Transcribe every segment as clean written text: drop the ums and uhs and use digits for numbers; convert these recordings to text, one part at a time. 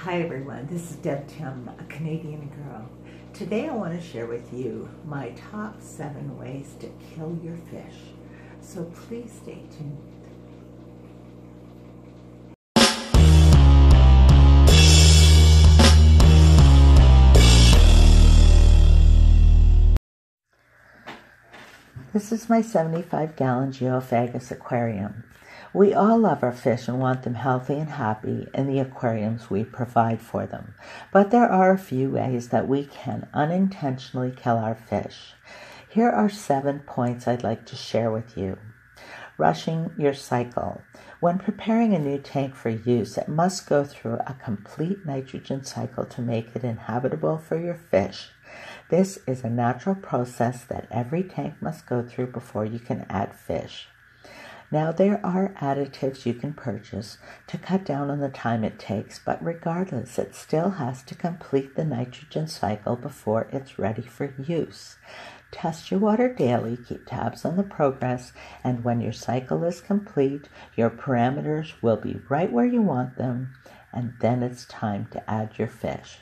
Hi everyone, this is Deb Tim, a Canadian girl. Today I want to share with you my top 7 ways to kill your fish. So please stay tuned. This is my 75-gallon geophagus aquarium. We all love our fish and want them healthy and happy in the aquariums we provide for them. But there are a few ways that we can unintentionally kill our fish. Here are 7 points I'd like to share with you. Rushing your cycle. When preparing a new tank for use, it must go through a complete nitrogen cycle to make it inhabitable for your fish. This is a natural process that every tank must go through before you can add fish. Now, there are additives you can purchase to cut down on the time it takes, but regardless, it still has to complete the nitrogen cycle before it's ready for use. Test your water daily, keep tabs on the progress, and when your cycle is complete, your parameters will be right where you want them, and then it's time to add your fish.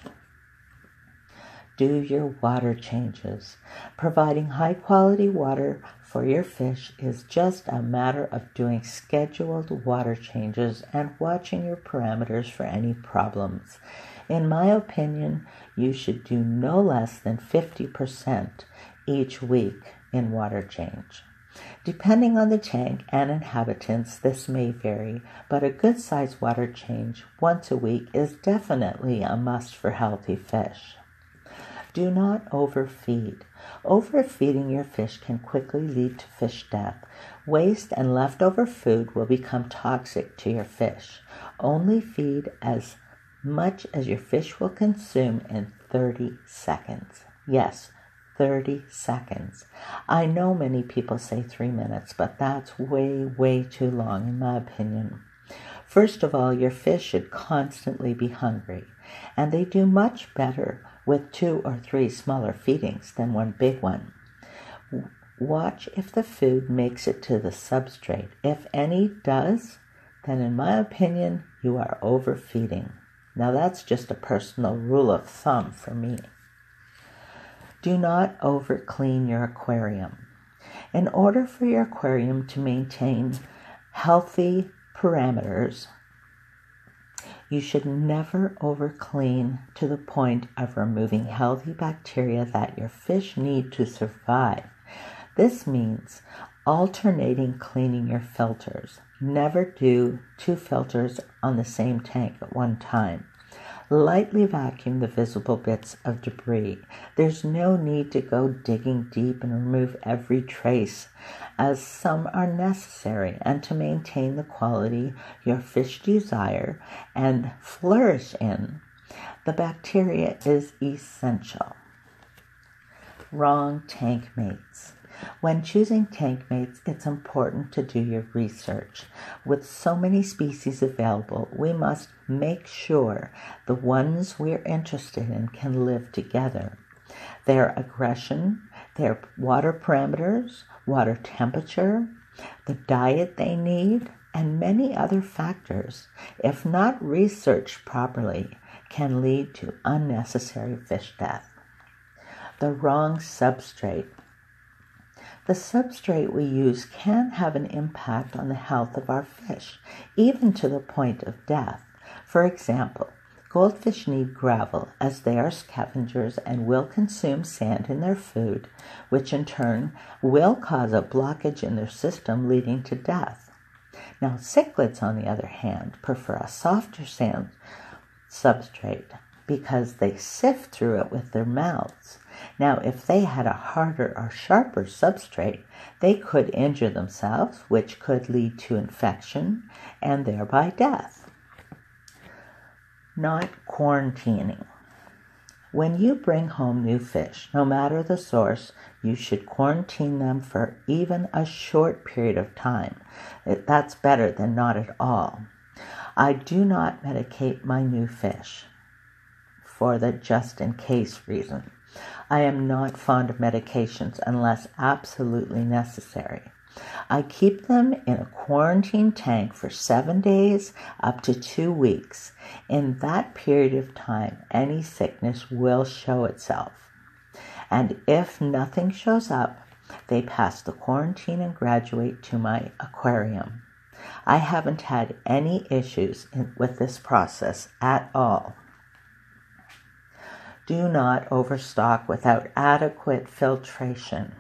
Do your water changes. Providing high-quality water for your fish is just a matter of doing scheduled water changes and watching your parameters for any problems. In my opinion, you should do no less than 50% each week in water change. Depending on the tank and inhabitants, this may vary, but a good-sized water change once a week is definitely a must for healthy fish. Do not overfeed. Overfeeding your fish can quickly lead to fish death. Waste and leftover food will become toxic to your fish. Only feed as much as your fish will consume in 30 seconds. Yes, 30 seconds. I know many people say 3 minutes, but that's way too long in my opinion. First of all, your fish should constantly be hungry, and they do much better with 2 or 3 smaller feedings than one big one. Watch if the food makes it to the substrate. If any does, then in my opinion, you are overfeeding. Now that's just a personal rule of thumb for me. Do not overclean your aquarium. In order for your aquarium to maintain healthy parameters, you should never overclean to the point of removing healthy bacteria that your fish need to survive. This means alternating cleaning your filters. Never do 2 filters on the same tank at one time. Lightly vacuum the visible bits of debris. There's no need to go digging deep and remove every trace, as some are necessary, and to maintain the quality your fish desire and flourish in, the bacteria is essential. Wrong tank mates. When choosing tank mates, it's important to do your research. With so many species available, we must make sure the ones we're interested in can live together. Their aggression, their water parameters, water temperature, the diet they need, and many other factors, if not researched properly, can lead to unnecessary fish death. The wrong substrate. The substrate we use can have an impact on the health of our fish, even to the point of death. For example, goldfish need gravel as they are scavengers and will consume sand in their food, which in turn will cause a blockage in their system leading to death. Now, cichlids, on the other hand, prefer a softer sand substrate because they sift through it with their mouths. Now, if they had a harder or sharper substrate, they could injure themselves, which could lead to infection and thereby death. Not quarantining. When you bring home new fish, no matter the source, you should quarantine them for even a short period of time. That's better than not at all. I do not medicate my new fish for the just-in-case reason. I am not fond of medications unless absolutely necessary. I keep them in a quarantine tank for 7 days up to 2 weeks. In that period of time, any sickness will show itself. And if nothing shows up, they pass the quarantine and graduate to my aquarium. I haven't had any issues with this process at all. Do not overstock without adequate filtration.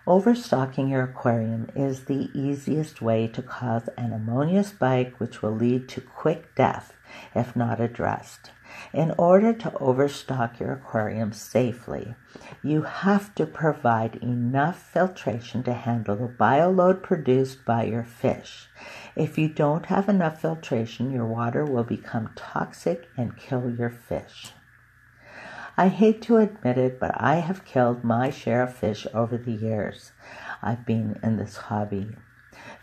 Overstocking your aquarium is the easiest way to cause an ammonia spike, which will lead to quick death if not addressed. In order to overstock your aquarium safely, you have to provide enough filtration to handle the bioload produced by your fish. If you don't have enough filtration, your water will become toxic and kill your fish. I hate to admit it, but I have killed my share of fish over the years I've been in this hobby.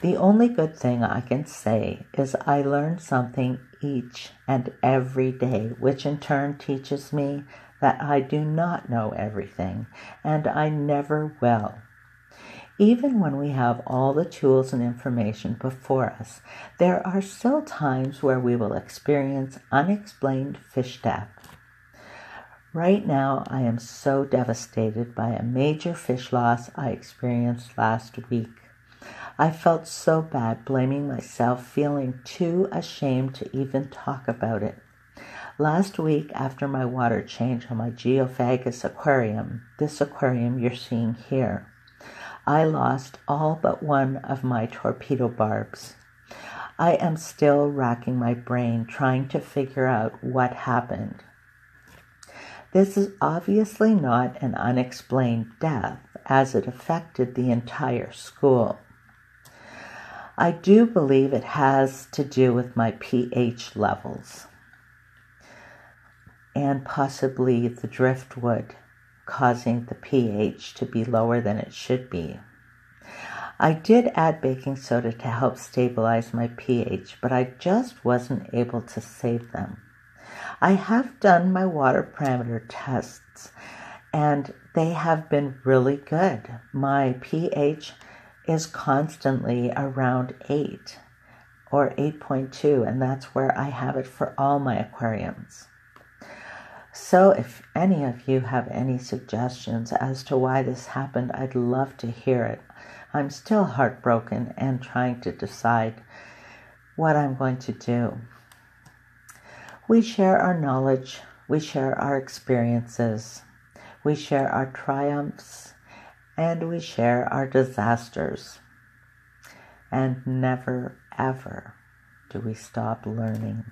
The only good thing I can say is I learn something each and every day, which in turn teaches me that I do not know everything, and I never will. Even when we have all the tools and information before us, there are still times where we will experience unexplained fish death. Right now, I am so devastated by a major fish loss I experienced last week. I felt so bad, blaming myself, feeling too ashamed to even talk about it. Last week, after my water change on my Geophagus aquarium, this aquarium you're seeing here, I lost all but one of my torpedo barbs. I am still racking my brain trying to figure out what happened. This is obviously not an unexplained death, as it affected the entire school. I do believe it has to do with my pH levels and possibly the driftwood causing the pH to be lower than it should be. I did add baking soda to help stabilize my pH, but I just wasn't able to save them. I have done my water parameter tests, and they have been really good. My pH is constantly around 8 or 8.2, and that's where I have it for all my aquariums. So if any of you have any suggestions as to why this happened, I'd love to hear it. I'm still heartbroken and trying to decide what I'm going to do. We share our knowledge, we share our experiences, we share our triumphs, and we share our disasters. And never, ever do we stop learning.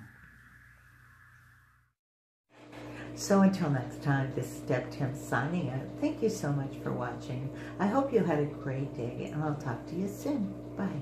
So until next time, this is Deb Tim signing out. Thank you so much for watching. I hope you had a great day, and I'll talk to you soon. Bye.